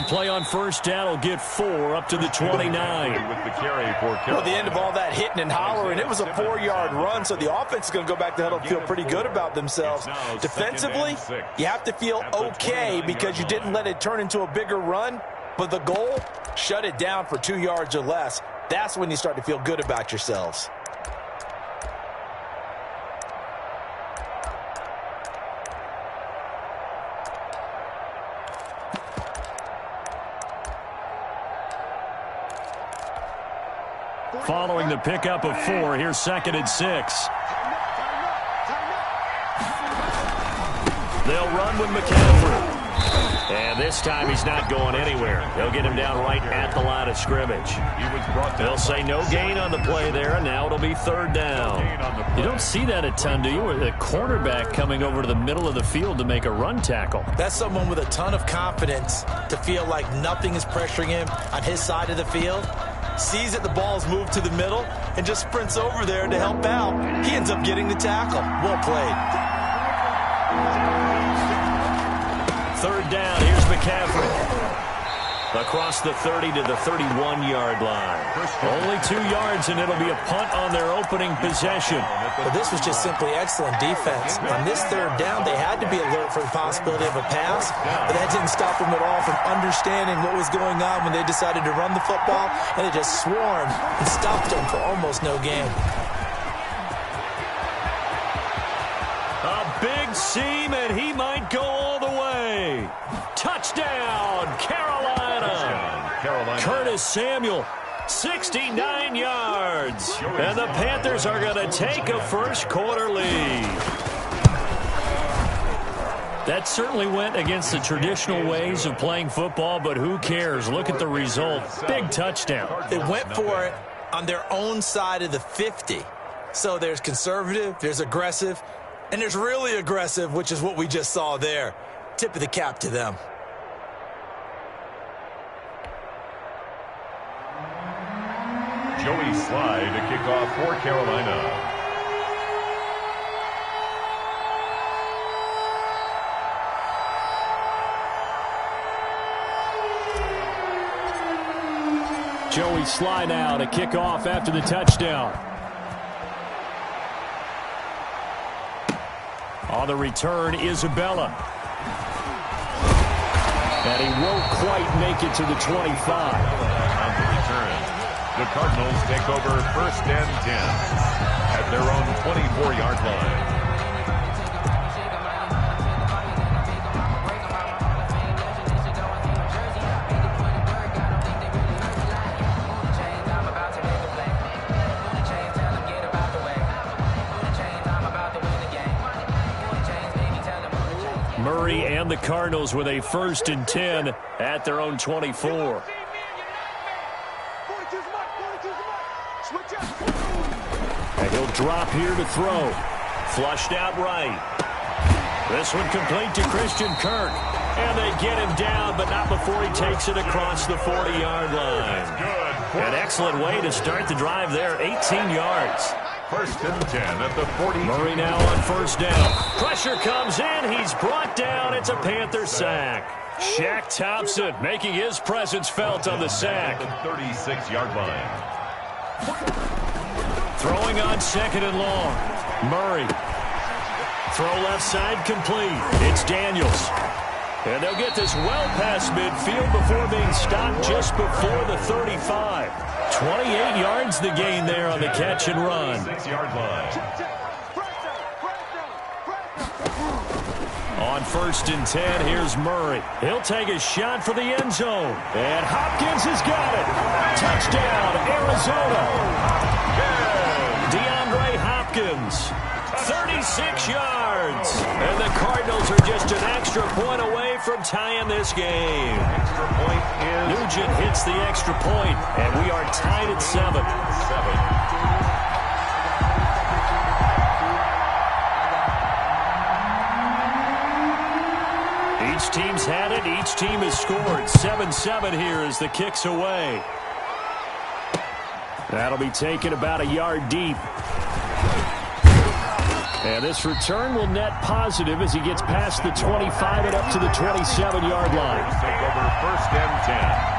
Big play on first down will get 4 up to the 29. Well, the end of all that hitting and hollering, it was a 4-yard run, so the offense is going to go back to huddle and feel pretty good about themselves. Defensively, you have to feel okay because you didn't let it turn into a bigger run, but the goal, shut it down for 2 yards or less. That's when you start to feel good about yourselves. Following the pickup of 4, here's 2nd and 6. They'll run with McCaffrey. And this time he's not going anywhere. They'll get him down right at the line of scrimmage. They'll say no gain on the play there, and now it'll be 3rd down. You don't see that a ton, do you? Or the cornerback coming over to the middle of the field to make a run tackle. That's someone with a ton of confidence to feel like nothing is pressuring him on his side of the field. Sees that the ball's moved to the middle and just sprints over there to help out. He ends up getting the tackle. Well played. 3rd down, here's McCaffrey. Across the 30 to the 31-yard line. Only 2 yards, and it'll be a punt on their opening possession. Well, this was just simply excellent defense. On this 3rd down, they had to be alert for the possibility of a pass, but that didn't stop them at all from understanding what was going on when they decided to run the football, and they just swarmed and stopped them for almost no gain. A big seam, and he might go all the way. Touchdown, Carolina. Curtis Samuel, 69 yards. And the Panthers are going to take a first-quarter lead. That certainly went against the traditional ways of playing football, but who cares? Look at the result. Big touchdown. They went for it on their own side of the 50. So there's conservative, there's aggressive, and there's really aggressive, which is what we just saw there. Tip of the cap to them. Joey Slye to kick off for Carolina. Joey Slye now to kick off after the touchdown. On the return, Isabella. And he won't quite make it to the 25. On the return, the Cardinals take over 1st and 10 at their own 24-yard line. Murray and the Cardinals with a 1st and 10 at their own 24. And he'll drop here to throw. Flushed out right. This one complete to Christian Kirk. And they get him down, but not before he takes it across the 40-yard line. An excellent way to start the drive there, 18 yards. 1st and 10 at the 40. Murray now on 1st down. Pressure comes in. He's brought down. It's a Panther sack. Shaq Thompson making his presence felt on the sack. 36-yard line. Throwing on 2nd and long. Murray. Throw left side complete. It's Daniels. And they'll get this well past midfield before being stopped just before the 35. 28 yards the gain there on the catch and run. 6-yard line. On 1st and 10, here's Murray. He'll take a shot for the end zone. And Hopkins has got it. Touchdown, Arizona. DeAndre Hopkins. 36 yards. And the Cardinals are just an extra point away from tying this game. Extra point is Nugent hits the extra point, and we are tied at 7. Each team's had it. Each team has scored. 7-7 here as the kick's away. That'll be taken about a yard deep. And this return will net positive as he gets past the 25 and up to the 27-yard line. Take over first and 10.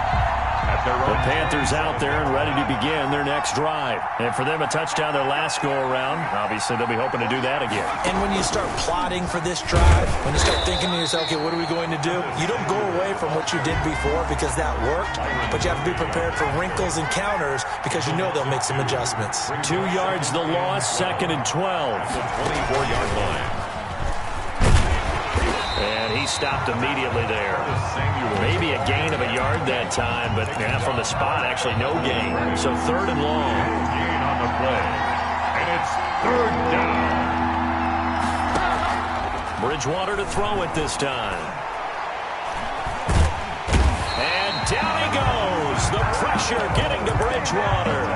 The Panthers out there and ready to begin their next drive. And for them, a touchdown their last go-around. Obviously, they'll be hoping to do that again. And when you start plotting for this drive, when you start thinking to yourself, okay, what are we going to do? You don't go away from what you did before because that worked, but you have to be prepared for wrinkles and counters because you know they'll make some adjustments. 2 yards the loss, 2nd and 12. The 24-yard line. And he stopped immediately there. Maybe a gain of a yard that time, but from the spot, actually no gain. So 3rd and long. Gain on the play. And it's 3rd down. Bridgewater to throw it this time. And down he goes. The pressure getting to Bridgewater.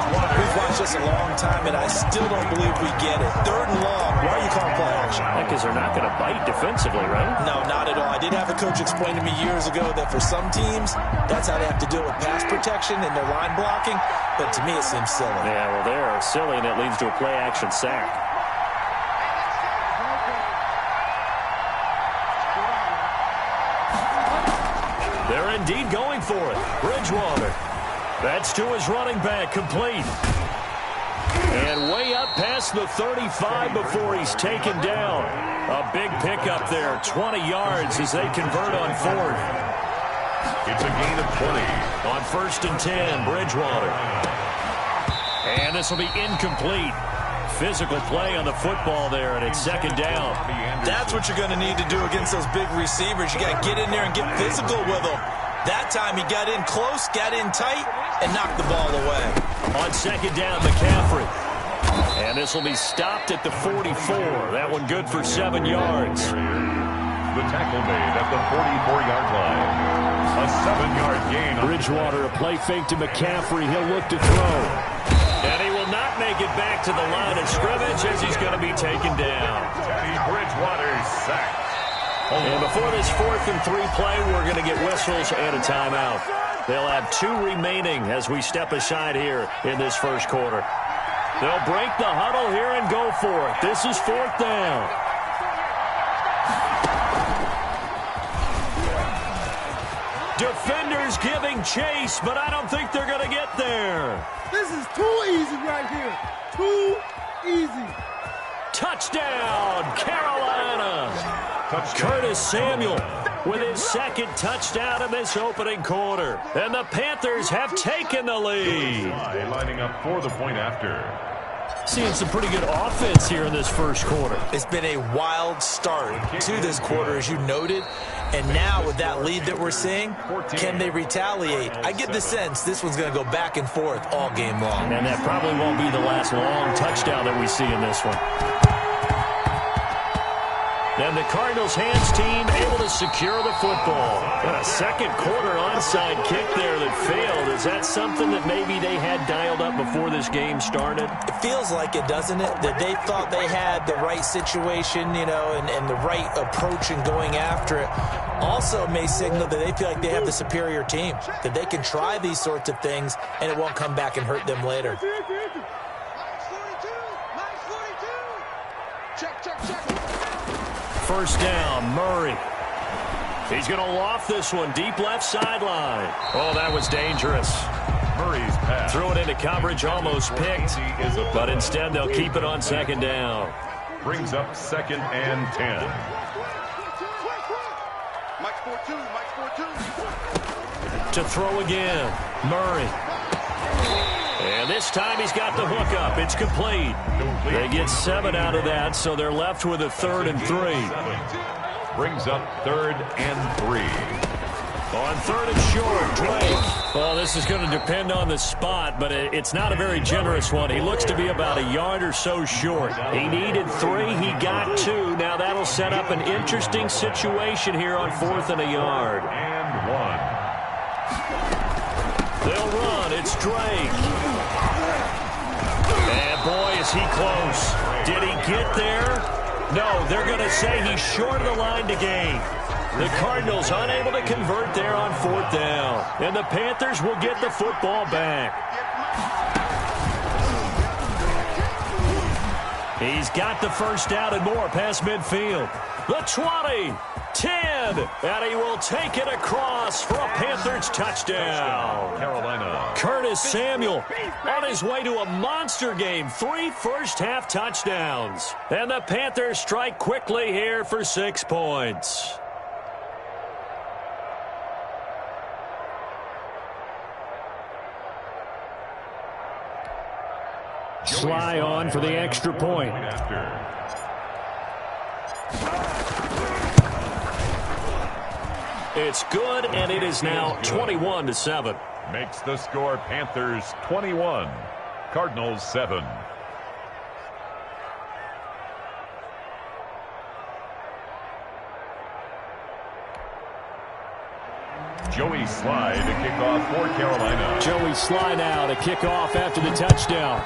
We've watched this a long time, and I still don't believe we get it. 3rd and long. Why are you calling play action? Because they're not going to bite defensively, right? No, not at all. I did have a coach explain to me years ago that for some teams, that's how they have to deal with pass protection and their line blocking. But to me, it seems silly. Yeah, well, they're silly, and it leads to a play-action sack. They're indeed going for it. Bridgewater. That's to his running back, complete. And way up past the 35 before he's taken down. A big pickup there, 20 yards as they convert on 4th. It's a gain of 20. On 1st and 10, Bridgewater. And this will be incomplete. Physical play on the football there, and it's 2nd down. That's what you're going to need to do against those big receivers. You got to get in there and get physical with them. That time he got in close, got in tight, and knocked the ball away. On 2nd down, McCaffrey. And this will be stopped at the 44. That one good for 7 yards. The tackle made at the 44-yard line. A 7-yard gain. Bridgewater, a play fake to McCaffrey. He'll look to throw. And he will not make it back to the line of scrimmage as he's going to be taken down. Teddy Bridgewater sacked. And before this 4th and 3 play, we're going to get whistles and a timeout. They'll have 2 remaining as we step aside here in this first quarter. They'll break the huddle here and go for it. This is 4th down. Defenders giving chase, but I don't think they're going to get there. This is too easy right here. Too easy. Touchdown, Carolina. Curtis Samuel with his 2nd touchdown in this opening quarter. And the Panthers have taken the lead. Lining up for the point after. Seeing some pretty good offense here in this first quarter. It's been a wild start to this quarter, as you noted. And now with that lead that we're seeing, can they retaliate? I get the sense this one's going to go back and forth all game long. And that probably won't be the last long touchdown that we see in this one. And the Cardinals hands team able to secure the football. And a second quarter onside kick there that failed. Is that something that maybe they had dialed up before this game started? It feels like it, doesn't it? That they thought they had the right situation, you know, and the right approach in going after it. Also may signal that they feel like they have the superior team, that they can try these sorts of things and it won't come back and hurt them later. First down, Murray. He's going to loft this one deep left sideline. Oh, that was dangerous. Murray's pass. Threw it into coverage, almost picked. But instead, they'll keep it on 2nd down. Brings up 2nd and 10. To throw again, Murray. And this time he's got the hook up. It's complete. They get 7 out of that, so they're left with a 3rd and 3. Brings up 3rd and 3. On 3rd and short, Drake. Well, this is going to depend on the spot, but it's not a very generous one. He looks to be about a yard or so short. He needed 3. He got 2. Now that'll set up an interesting situation here on 4th and a yard. And 1. They'll run. It's Drake. And boy, is he close. Did he get there? No, they're going to say he's short of the line to gain. The Cardinals unable to convert there on 4th down. And the Panthers will get the football back. He He's got the first down and more past midfield. The 20, 10, and he will take it across for a Panthers touchdown. Carolina. Curtis Samuel on his way to a monster game. 3 first-half touchdowns. And the Panthers strike quickly here for 6 points. Sly on for the extra point. It's good, and it is now 21-7. Makes the score Panthers 21, Cardinals 7. Joey Sly to kick off for Carolina. Joey Sly now to kick off after the touchdown.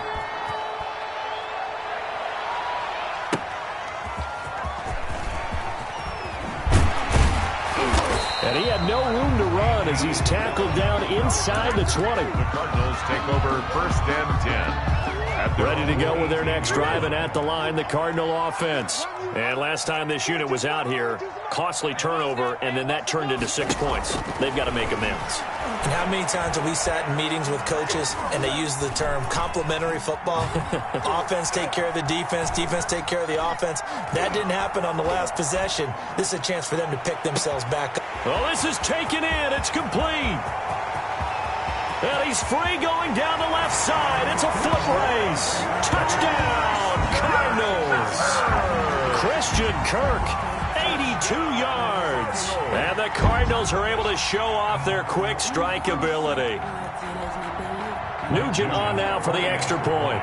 And he had no room to run as he's tackled down inside the 20. The Cardinals take over first and 10. Ready to go with their next drive, and at the line, the Cardinal offense. And last time this unit was out here, costly turnover, and then that turned into 6 points. They've got to make amends. And how many times have we sat in meetings with coaches and they use the term complementary football? Offense take care of the defense, defense take care of the offense. That didn't happen on the last possession. This is a chance for them to pick themselves back up. Well, this is taken in. It's complete. And he's free going down the left side. It's a foot race. Touchdown, Cardinals. Christian Kirk, 82 yards. And the Cardinals are able to show off their quick strike ability. Nugent on now for the extra point.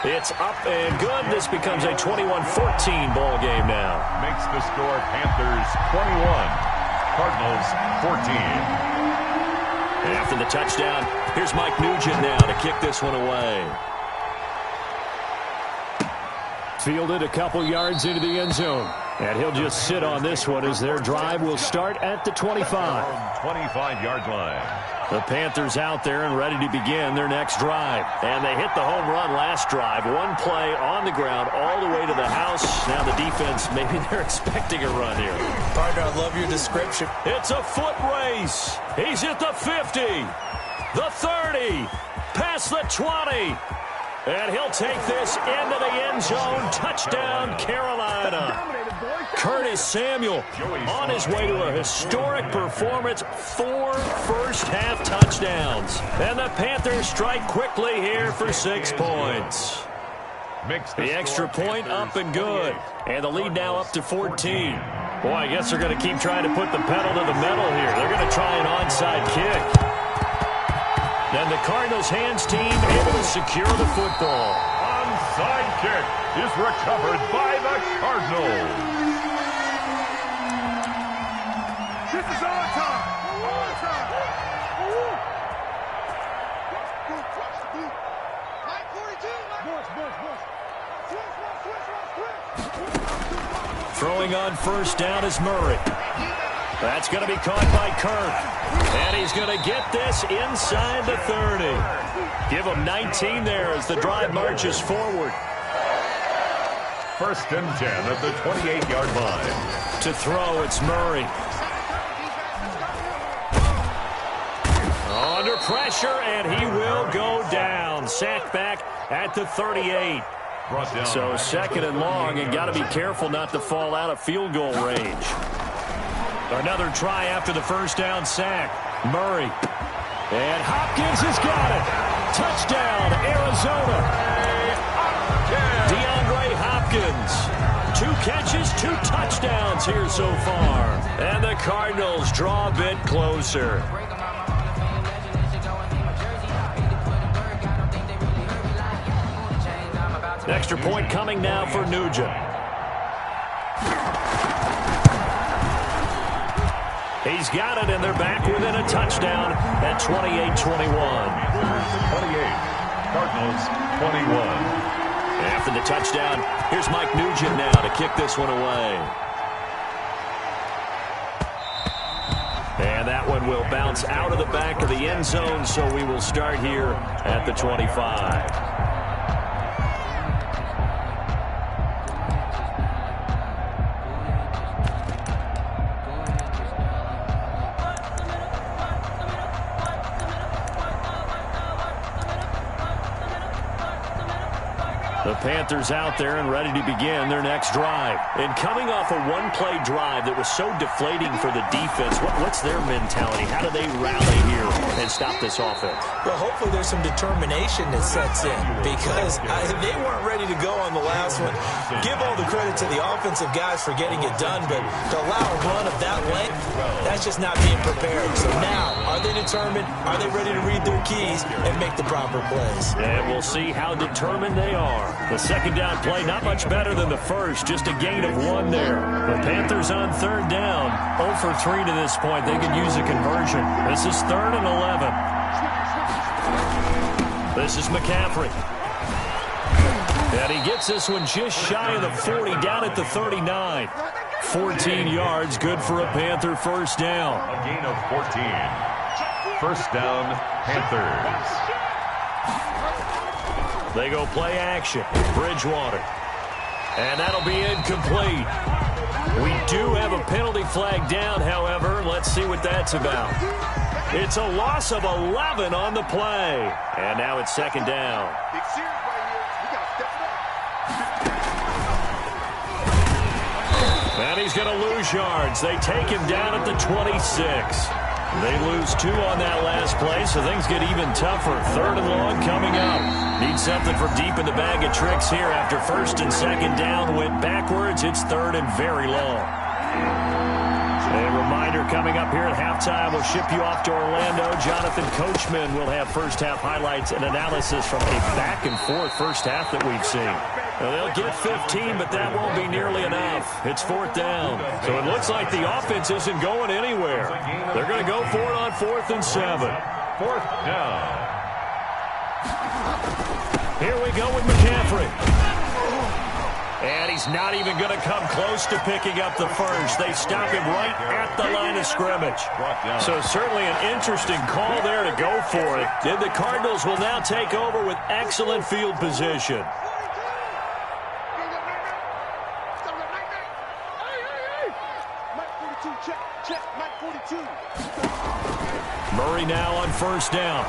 It's up and good. This becomes a 21-14 ball game now. Makes the score Panthers 21. Cardinals 14. After the touchdown, here's Mike Nugent now to kick this one away. Fielded a couple yards into the end zone. And he'll just sit on this one as their drive will start at the 25. 25-yard line. The Panthers out there and ready to begin their next drive. And they hit the home run last drive. One play on the ground all the way to the house. Now the defense, maybe they're expecting a run here. Partner, I love your description. It's a foot race. He's at the 50, the 30, past the 20. And he'll take this into the end zone. Touchdown, Carolina. Curtis Samuel on his way to a historic performance. 4 first-half touchdowns. And the Panthers strike quickly here for 6 points. The extra point up and good. And the lead now up to 14. Boy, I guess they're going to keep trying to put the pedal to the metal here. They're going to try an onside kick. Then the Cardinals hands team able to secure the football. Onside kick is recovered by the Cardinals. This is our time. Our time. Throwing on first down is Murray. That's going to be caught by Kirk. And he's going to get this inside the 30. Give him 19 there as the drive marches forward. First and 10 at the 28-yard line. To throw, it's Murray. Under pressure, and he will go down. Sacked back at the 38. So second and long, and got to be careful not to fall out of field goal range. Another try after the first down sack. Murray. And Hopkins has got it. Touchdown, Arizona. DeAndre Hopkins. 2 catches, 2 touchdowns here so far. And the Cardinals draw a bit closer. Extra point coming now for Nugent. He's got it, and they're back within a touchdown at 28-21. 28. Cardinals 21. After the touchdown, here's Mike Nugent now to kick this one away. And And that one will bounce out of the back of the end zone, so we will start here at the 25. The Panthers out there and ready to begin their next drive. And coming off a one-play drive that was so deflating for the defense, what's their mentality? How do they rally here and stop this offense? Well, hopefully there's some determination that sets in because they weren't ready to go on the last one. Give all the credit to the offensive guys for getting it done, but to allow a run of that length, that's just not being prepared. So now, are they determined? Are they ready to read their keys and make the proper plays? And we'll see how determined they are. The second down play, not much better than the first, just a gain of 1 there. The Panthers on third down, 0 for 3 to this point. They could use a conversion. This is 3rd and 11. This is McCaffrey. And he gets this one just shy of the 40, down at the 39. 14 yards, good for a Panther first down. A gain of 14. First down, Panthers. They go play action. Bridgewater. And that'll be incomplete. We do have a penalty flag down, however. Let's see what that's about. It's a loss of 11 on the play. And now it's second down. And he's going to lose yards. They take him down at the 26. They lose 2 on that last play, so things get even tougher. 3rd and long coming up. Need something from deep in the bag of tricks here after 1st and 2nd down went backwards. It's 3rd and very long. A reminder coming up here at halftime, we'll ship you off to Orlando. Jonathan Coachman will have first-half highlights and analysis from a back-and-forth first half that we've seen. Well, they'll get 15, but that won't be nearly enough. It's 4th down. So it looks like the offense isn't going anywhere. They're going to go for it on 4th and 7. 4th down. Here we go with McCaffrey. And he's not even going to come close to picking up the first. They stop him right at the line of scrimmage. So certainly an interesting call there to go for it. And the Cardinals will now take over with excellent field position. Murray now on first down.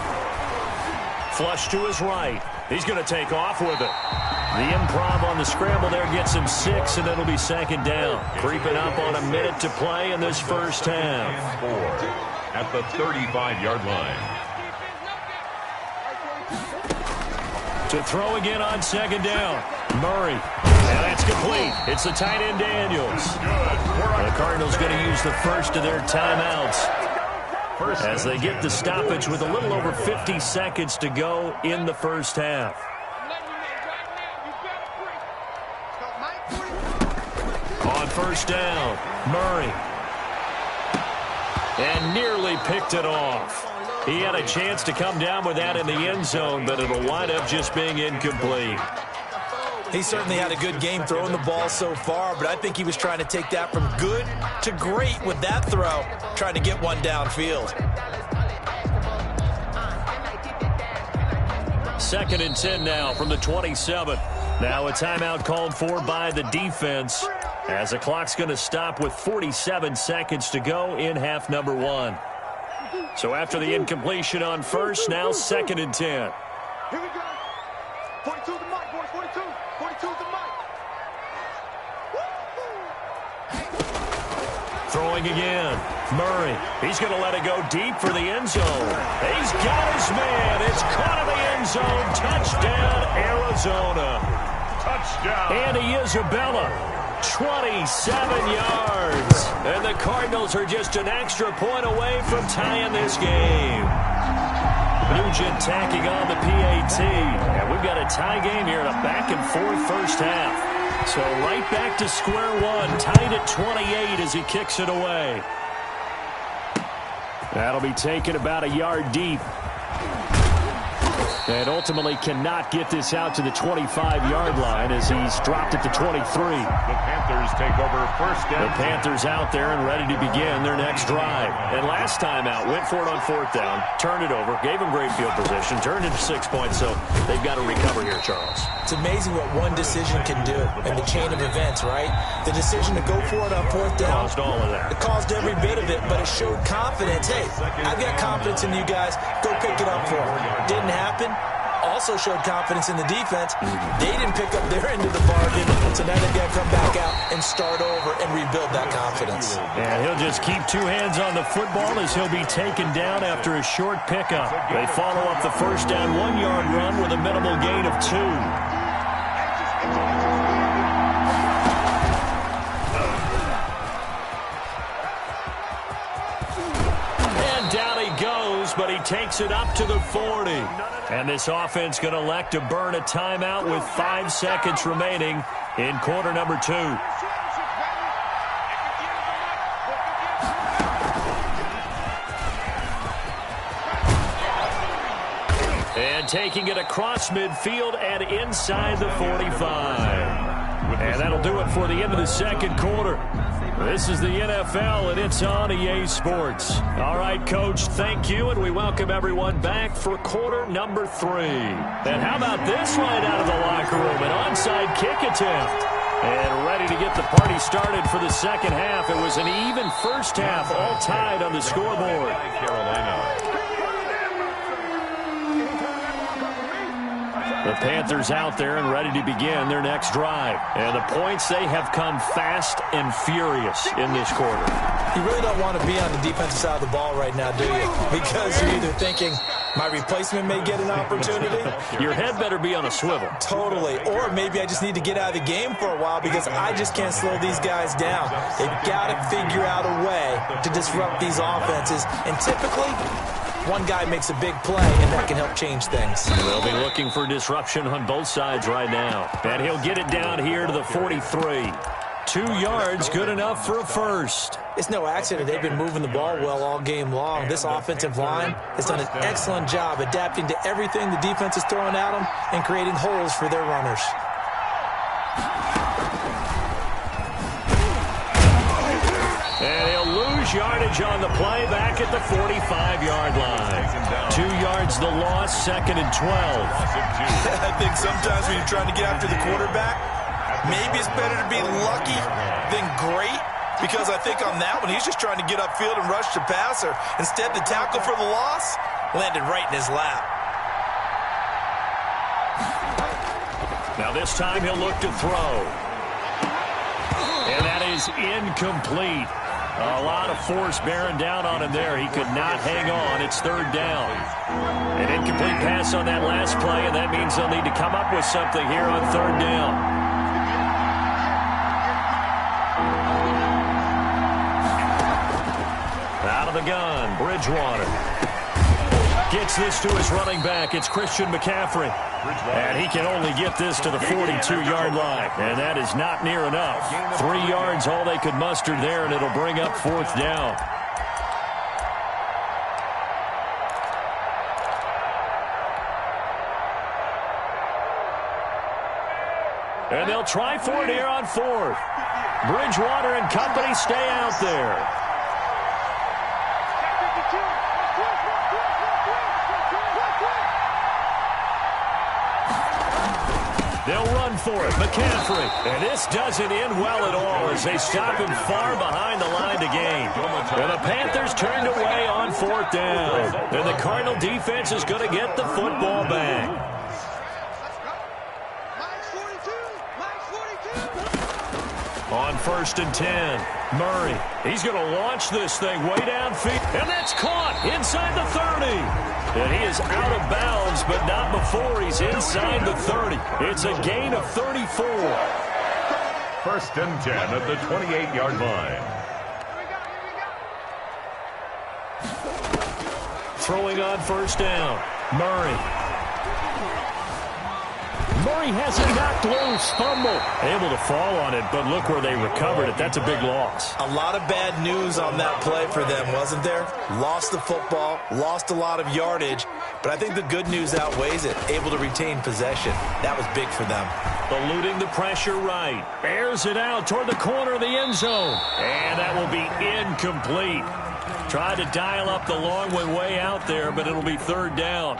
Flush to his right. He's going to take off with it. The improv on the scramble there gets him 6, and it'll be second down. Creeping up on a minute to play in this first half. 4 at the 35-yard line. To throw again on second down. Murray. And that's complete. It's the tight end Daniels. The Cardinals going to use the first of their timeouts as they get the stoppage with a little over 50 seconds to go in the first half. On first down, Murray. And nearly picked it off. He had a chance to come down with that in the end zone, but it'll wind up just being incomplete. He certainly had a good game throwing the ball so far, but I think he was trying to take that from good to great with that throw, trying to get one downfield. 2nd and 10 now from the 27. Now a timeout called for by the defense as the clock's going to stop with 47 seconds to go in half number 1. So after the incompletion on first, now 2nd and 10. Here we go. 42 the mic, boys. 42. 42 the mic. Throwing again. Murray. He's going to let it go deep for the end zone. He's got his man. It's caught in the end zone. Touchdown, Arizona. Touchdown. Andy Isabella. 27 yards. And the Cardinals are just an extra point away from tying this game. Nugent tacking on the PAT. And we've got a tie game here in a back-and-forth first half. So right back to square one, tied at 28 as he kicks it away. That'll be taken about a yard deep. And ultimately cannot get this out to the 25-yard line as he's dropped it to 23. The Panthers take over first down. The Panthers out there and ready to begin their next drive. And last time out, went for it on fourth down, turned it over, gave them great field position, turned it to 6 points, so they've got to recover here, Charles. It's amazing what one decision can do in the chain of events, right? The decision to go for it on fourth down. Caused all of that. It caused every bit of it, but it showed confidence. Hey, I've got confidence in you guys. Go pick it up for them. Didn't happen. Also showed confidence in the defense. They didn't pick up their end of the bargain, so now they've got to come back out and start over and rebuild that confidence. And he'll just keep two hands on the football as he'll be taken down after a short pickup. They follow up the first down 1-yard run with a minimal gain of 2. But he takes it up to the 40. And this offense going to elect to burn a timeout with 5 seconds remaining in quarter number 2. And taking it across midfield and inside the 45. And that'll do it for the end of the second quarter. This is the NFL, and it's on EA Sports. All right, Coach, thank you, and we welcome everyone back for quarter number 3. And how about this right out of the locker room, an onside kick attempt. And ready to get the party started for the second half. It was an even first half, all tied on the scoreboard. Carolina. The Panthers out there and ready to begin their next drive. And the points, they have come fast and furious in this quarter. You really don't want to be on the defensive side of the ball right now, do you? Because you're either thinking, my replacement may get an opportunity. Your head better be on a swivel. Totally. Or maybe I just need to get out of the game for a while because I just can't slow these guys down. They've got to figure out a way to disrupt these offenses. And typically, one guy makes a big play, and that can help change things. They'll be looking for disruption on both sides right now. And he'll get it down here to the 43. 2 yards, good enough for a first. It's no accident they've been moving the ball well all game long. This offensive line has done an excellent job adapting to everything the defense is throwing at them and creating holes for their runners. And he'll lose yardage on the play back at the 45-yard line. 2 yards the loss, 2nd and 12. I think sometimes when you're trying to get after the quarterback, maybe it's better to be lucky than great, because I think on that one, he's just trying to get upfield and rush the passer. Instead, the tackle for the loss landed right in his lap. Now this time he'll look to throw. And that is incomplete. A lot of force bearing down on him there. He could not hang on. It's 3rd down. An incomplete pass on that last play, and that means they'll need to come up with something here on 3rd down. Out of the gun, Bridgewater. Gets this to his running back. It's Christian McCaffrey. And he can only get this to the 42-yard line. And that is not near enough. 3 yards, all they could muster there, and it'll bring up 4th down. And they'll try for it here on 4th. Bridgewater and company stay out there. They'll run for it. McCaffrey. And this doesn't end well at all as they stop him far behind the line to gain. And the Panthers turned away on 4th down. And the Cardinal defense is going to get the football back. On 1st and 10, Murray. He's going to launch this thing way downfield. And that's caught inside the 30. And he is out of bounds, but not before he's inside the 30. It's a gain of 34. 1st and 10 at the 28-yard line. Throwing on 1st down, Murray. Murray has it knocked loose. Fumble. Able to fall on it, but look where they recovered it. That's a big loss. A lot of bad news on that play for them, wasn't there? Lost the football, lost a lot of yardage, but I think the good news outweighs it. Able to retain possession. That was big for them. Eluding the pressure right. Airs it out toward the corner of the end zone. And that will be incomplete. Tried to dial up the long one way out there, but it'll be third down.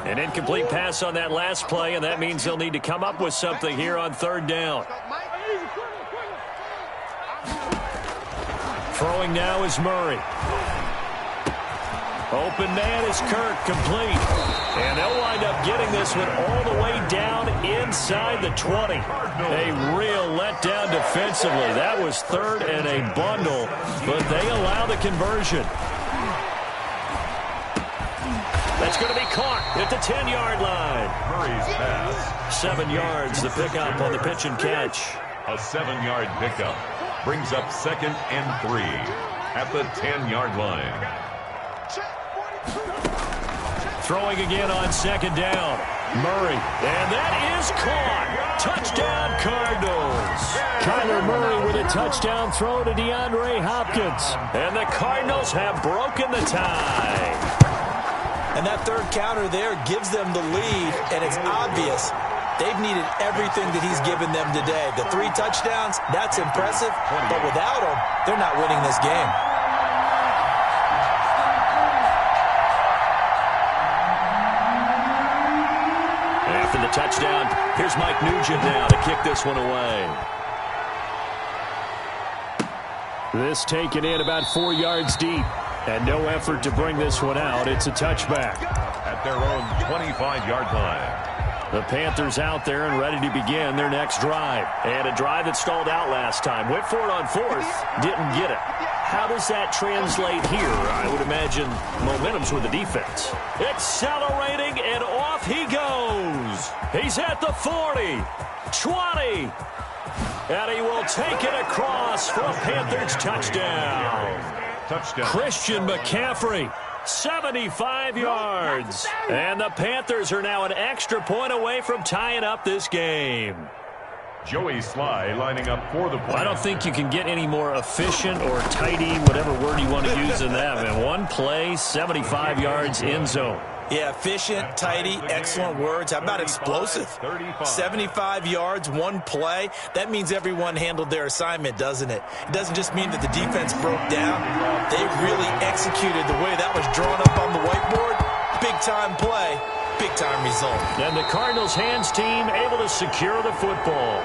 An incomplete pass on that last play, and that means they'll need to come up with something here on third down. Throwing now is Murray. Open man is Kirk, complete. And they'll wind up getting this one all the way down inside the 20. A real letdown defensively. That was third and a bundle, but they allow the conversion. That's going to be caught at the 10-yard line. Murray's pass. 7 yards, the pickup on the pitch and catch. A 7-yard pickup brings up 2nd and 3 at the 10-yard line. Throwing again on 2nd down. Murray. And that is caught. Touchdown, Cardinals. Kyler Murray with a touchdown throw to DeAndre Hopkins. And the Cardinals have broken the tie. And that third counter there gives them the lead, and it's obvious they've needed everything that he's given them today. The 3 touchdowns, that's impressive, but without him, they're not winning this game. After the touchdown, here's Mike Nugent now to kick this one away. This taken in about 4 yards deep. And no effort to bring this one out. It's a touchback. At their own 25-yard line. The Panthers out there and ready to begin their next drive. And a drive that stalled out last time. Went for it on 4th. Didn't get it. How does that translate here? I would imagine momentum's with the defense. Accelerating, and off he goes. He's at the 40, 20. And he will take it across for a Panthers touchdown. Touchdown. Christian McCaffrey, 75 yards. And the Panthers are now an extra point away from tying up this game. Joey Sly lining up for the play. I don't think you can get any more efficient or tidy, whatever word you want to use than that. In one play, 75 yards, end zone. Yeah, efficient, tidy, excellent words. How about explosive? 75 yards, one play. That means everyone handled their assignment, doesn't it? It doesn't just mean that the defense broke down. They really executed the way that was drawn up on the whiteboard. Big-time play, big-time result. And the Cardinals' hands team able to secure the football.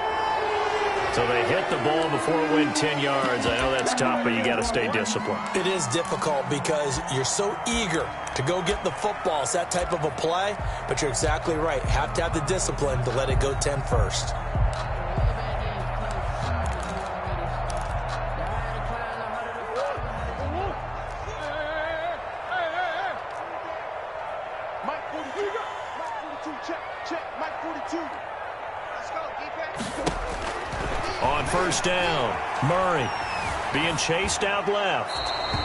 So they hit the ball before it went 10 yards. I know that's tough, but you got to stay disciplined. It is difficult because you're so eager to go get the football. It's that type of a play, but you're exactly right. Have to have the discipline to let it go 10 first. Mike 42. Mike 42, check. Mike 42. Let's go, defense. On first down, Murray being chased out left.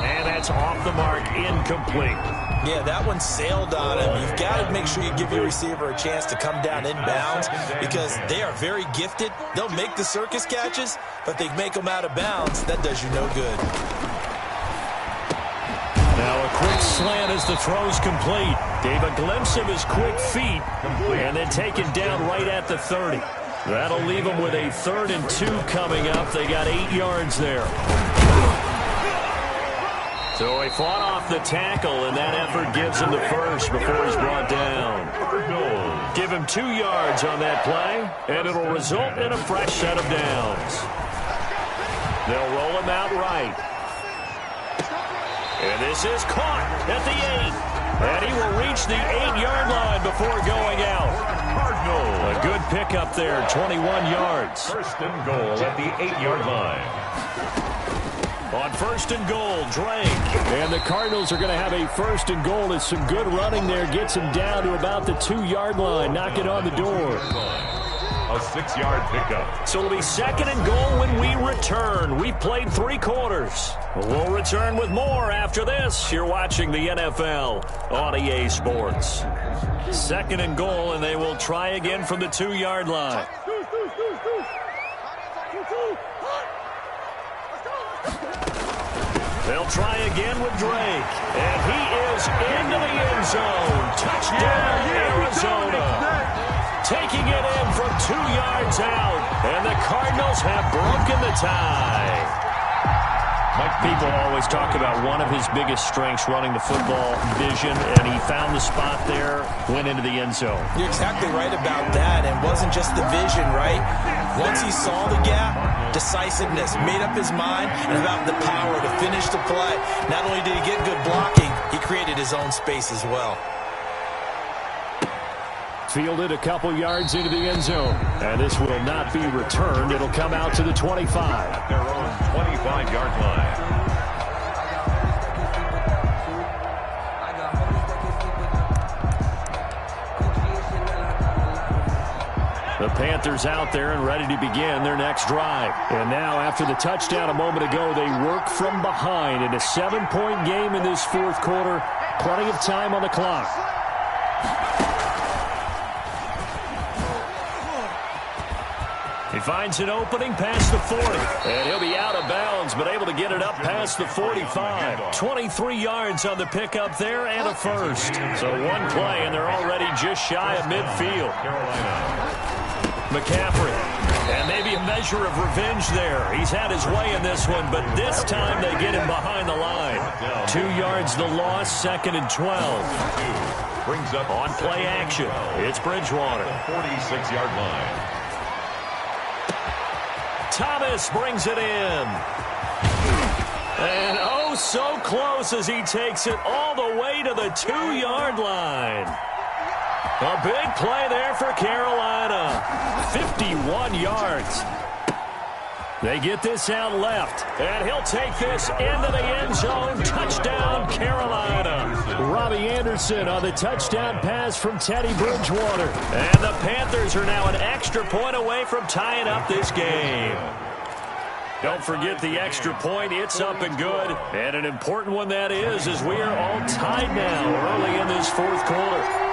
And that's off the mark, incomplete. Yeah, that one sailed on him. You've got to make sure you give your receiver a chance to come down inbounds because they are very gifted. They'll make the circus catches, but they make them out of bounds. That does you no good. Now a quick slant as the throw's complete. Gave a glimpse of his quick feet, and then taken down right at the 30. That'll leave them with a 3rd and 2 coming up. They got 8 yards there. So he fought off the tackle, and that effort gives him the first before he's brought down. Give him 2 yards on that play, and it'll result in a fresh set of downs. They'll roll him out right. And this is caught at the 8. And he will reach the 8-yard line before going out. A good pickup there, 21 yards. First and goal at the 8-yard line. On first and goal, Drake. And the Cardinals are going to have a first and goal. It's some good running there. Gets him down to about the 2-yard line. Knock it on the door. A 6-yard pickup. So it'll be 2nd and goal when we return. We've played 3 quarters. We'll return with more after this. You're watching the NFL on EA Sports. 2nd and goal, and they will try again from the 2-yard line. They'll try again with Drake. And he is into the end zone. Touchdown, Arizona. Taking it in from 2 yards out. And the Cardinals have broken the tie. People always talk about one of his biggest strengths running the football, vision, and he found the spot there, went into the end zone. You're exactly right about that. And it wasn't just the vision, right? Once he saw the gap, decisiveness, made up his mind, and about the power to finish the play. Not only did he get good blocking, he created his own space as well. Fielded a couple yards into the end zone. And this will not be returned. It'll come out to the 25. At their own 25-yard line. The Panthers out there and ready to begin their next drive. And now, after the touchdown a moment ago, they work from behind in a 7-point game in this 4th quarter. Plenty of time on the clock. He finds an opening past the 40. And he'll be out of bounds, but able to get it up past the 45. 23 yards on the pickup there and a first. So one play, and they're already just shy of midfield. McCaffrey. And maybe a measure of revenge there. He's had his way in this one, but this time they get him behind the line. 2 yards the loss, 2nd and 12. Brings up on play action. It's Bridgewater. 46-yard line. Thomas brings it in. And oh, so close as he takes it all the way to the 2-yard line. A big play there for Carolina. 51 yards. They get this out left, and he'll take this into the end zone. Touchdown, Carolina. Robbie Anderson on the touchdown pass from Teddy Bridgewater. And the Panthers are now an extra point away from tying up this game. Don't forget the extra point. It's up and good. And an important one that is, as we are all tied now early in this 4th quarter.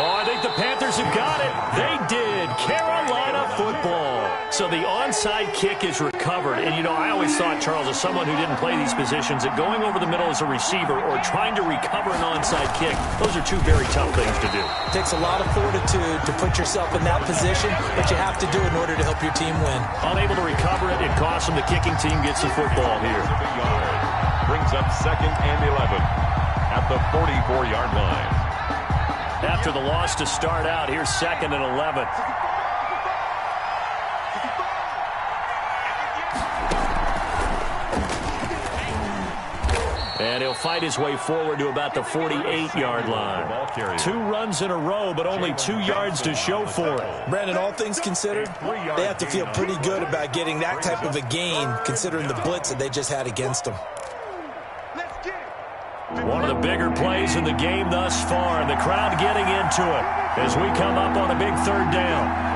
Oh, I think the Panthers have got it. They did. Carolina football. So the onside kick is recovered. And, you know, I always thought, Charles, as someone who didn't play these positions, that going over the middle as a receiver or trying to recover an onside kick, those are 2 very tough things to do. It takes a lot of fortitude to put yourself in that position, but you have to do it in order to help your team win. Unable to recover it, it costs them. The kicking team gets the football here. Brings up 2nd and 11 at the 44-yard line. After the loss to start out, here's 2nd and 11. And he'll fight his way forward to about the 48-yard line. 2 runs in a row, but only 2 yards to show for it. Brandon, all things considered, they have to feel pretty good about getting that type of a gain, considering the blitz that they just had against them. One of the bigger plays in the game thus far, and the crowd getting into it as we come up on a big 3rd down.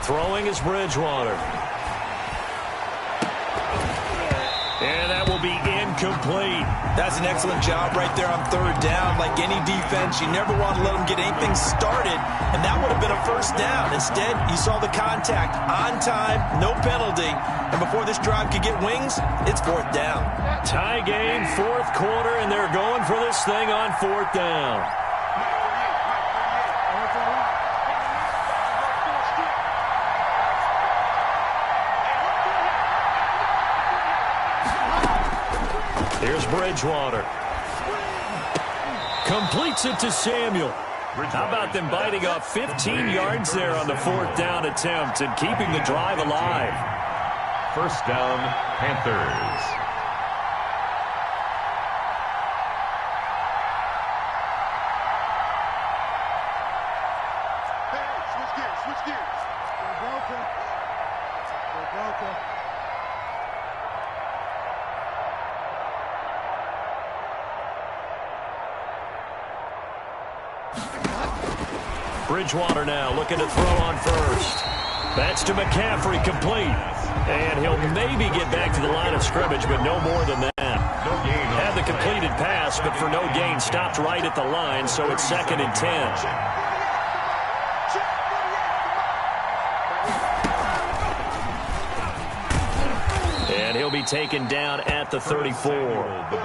Throwing is Bridgewater. And that will be incomplete. That's an excellent job right there on 3rd down. Like any defense, you never want to let them get anything started, and that would have been a 1st down. Instead, you saw the contact on time, no penalty, and before this drive could get wings, it's 4th down. Tie game, 4th quarter, and they're going for this thing on 4th down. Here's Bridgewater. Completes it to Samuel. How about them biting off 15 yards there on the 4th down attempt and keeping the drive alive? 1st down, Panthers. Bridgewater now looking to throw on first. That's to McCaffrey, complete. And he'll maybe get back to the line of scrimmage, but no more than that. Had the completed pass, but for no gain, stopped right at the line, so it's 2nd and 10. And he'll be taken down at the 34.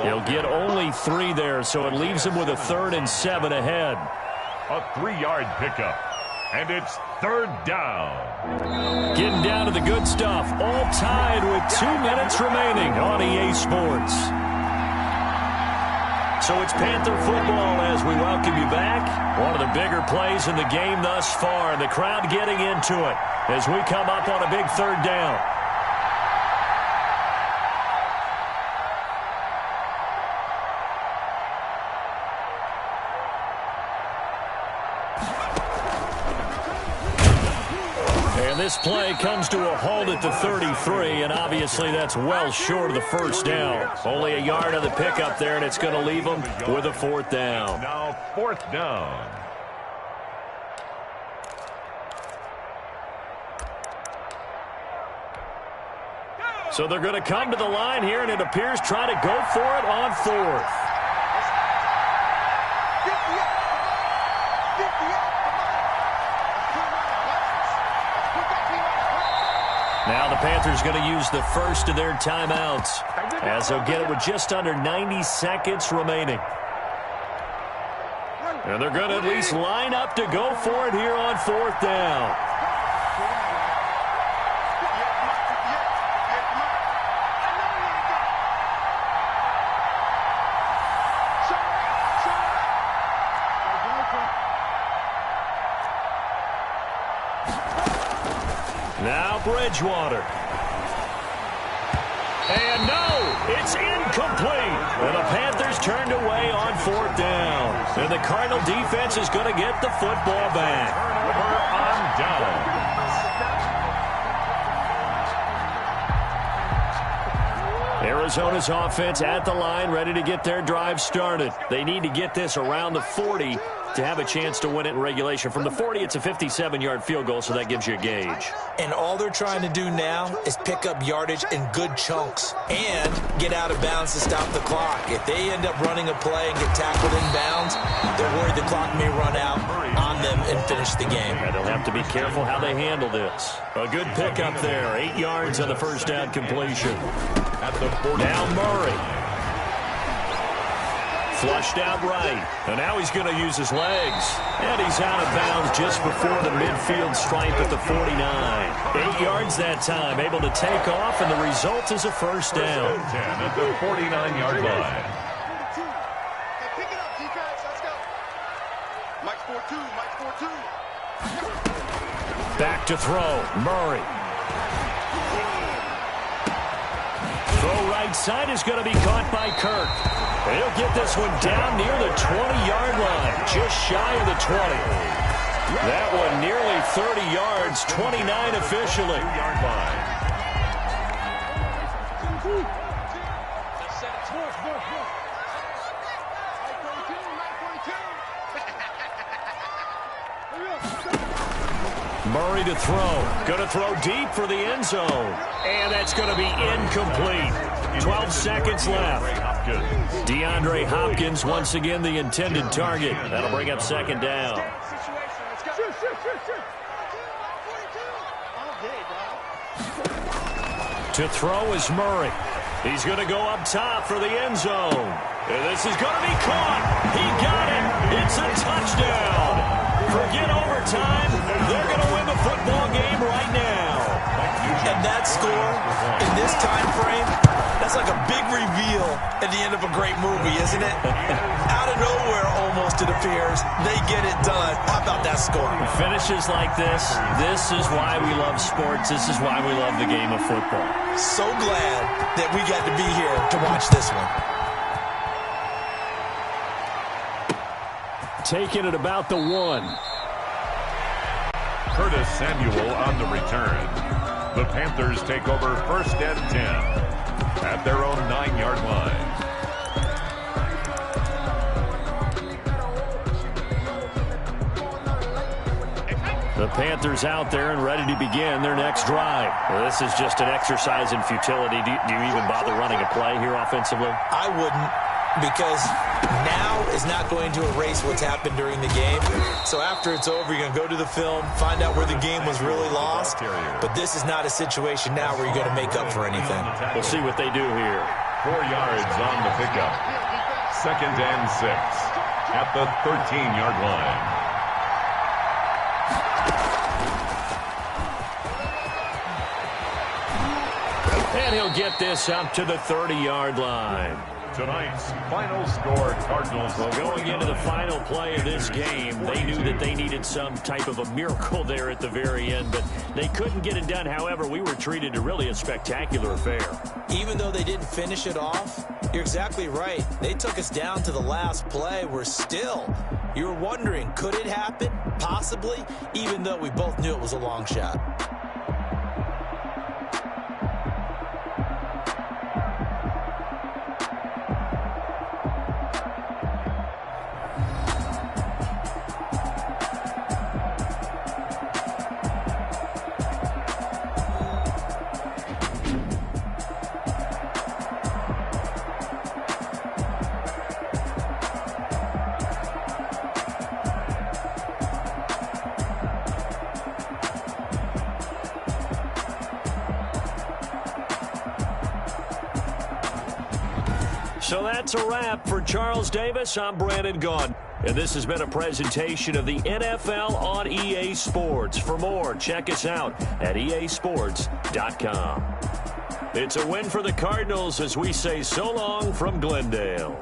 He'll get only 3 there, so it leaves him with a 3rd and 7 ahead. A 3-yard pickup. And it's 3rd down. Getting down to the good stuff. All tied with 2 minutes remaining on EA Sports. So it's Panther football as we welcome you back. One of the bigger plays in the game thus far. The crowd getting into it as we come up on a big 3rd down. This play comes to a halt at the 33, and obviously that's well short of the 1st down. Only a yard of the pickup there, and it's going to leave them with a 4th down. Now 4th down. So they're going to come to the line here, and it appears try to go for it on 4th. Now the Panthers going to use the first of their timeouts as they'll get it with just under 90 seconds remaining. And they're going to at least line up to go for it here on 4th down. Now Bridgewater. And no, it's incomplete. And the Panthers turned away on 4th down. And the Cardinal defense is going to get the football back. Turnover on down. Arizona's offense at the line, ready to get their drive started. They need to get this around the 40 to have a chance to win it in regulation. From the 40, it's a 57-yard field goal, so that gives you a gauge. And all they're trying to do now is pick up yardage in good chunks and get out of bounds to stop the clock. If they end up running a play and get tackled in bounds, they're worried the clock may run out on them and finish the game. And they'll have to be careful how they handle this. A good pickup there, 8 yards on the first down completion. At the 40. Now Murray. Flushed out right. And now he's going to use his legs. And he's out of bounds just before the midfield stripe at the 49. 8 yards that time. Able to take off, and the result is a first down. 10 at the 49-yard line. Hey, pick it up, defense. Let's go. Mike's 4-2. Mike's 4-2. Back to throw. Murray. Throw right side is going to be caught by Kirk. And he'll get this one down near the 20-yard line, just shy of the 20. That one nearly 30 yards, 29 officially. 2-yard line. Murray to throw. Going to throw deep for the end zone. And that's going to be incomplete. 12 seconds left. DeAndre Hopkins, once again, the intended target. That'll bring up second down. To throw is Murray. He's going to go up top for the end zone. And this is going to be caught. He got it. It's a touchdown. Forget overtime. They're going to win the football game right now. And that score in this time frame, that's like a big reveal at the end of a great movie, isn't it? Out of nowhere, almost, it appears, they get it done. How about that score? Finishes like this is why we love sports. This is why we love the game of football. So glad that we got to be here to watch this one. Taking it about the 1. Curtis Samuel on the return. The Panthers take over 1st and 10 at their own 9-yard line. The Panthers out there and ready to begin their next drive. Well, this is just an exercise in futility. Do you even bother running a play here offensively? I wouldn't, because now is not going to erase what's happened during the game. So after it's over, you're going to go to the film, find out where the game was really lost. But this is not a situation now where you're going to make up for anything. We'll see what they do here. 4 yards on the pickup. 2nd and 6 at the 13-yard line. And he'll get this up to the 30-yard line. Tonight's final score, Cardinals. Well, going into the final play of this game, they knew that they needed some type of a miracle there at the very end, but they couldn't get it done. However, we were treated to really a spectacular affair. Even though they didn't finish it off, you're exactly right. They took us down to the last play. We're still, you were wondering, could it happen? Possibly, even though we both knew it was a long shot. So that's a wrap for Charles Davis. I'm Brandon Gaudin, and this has been a presentation of the NFL on EA Sports. For more, check us out at easports.com. It's a win for the Cardinals as we say so long from Glendale.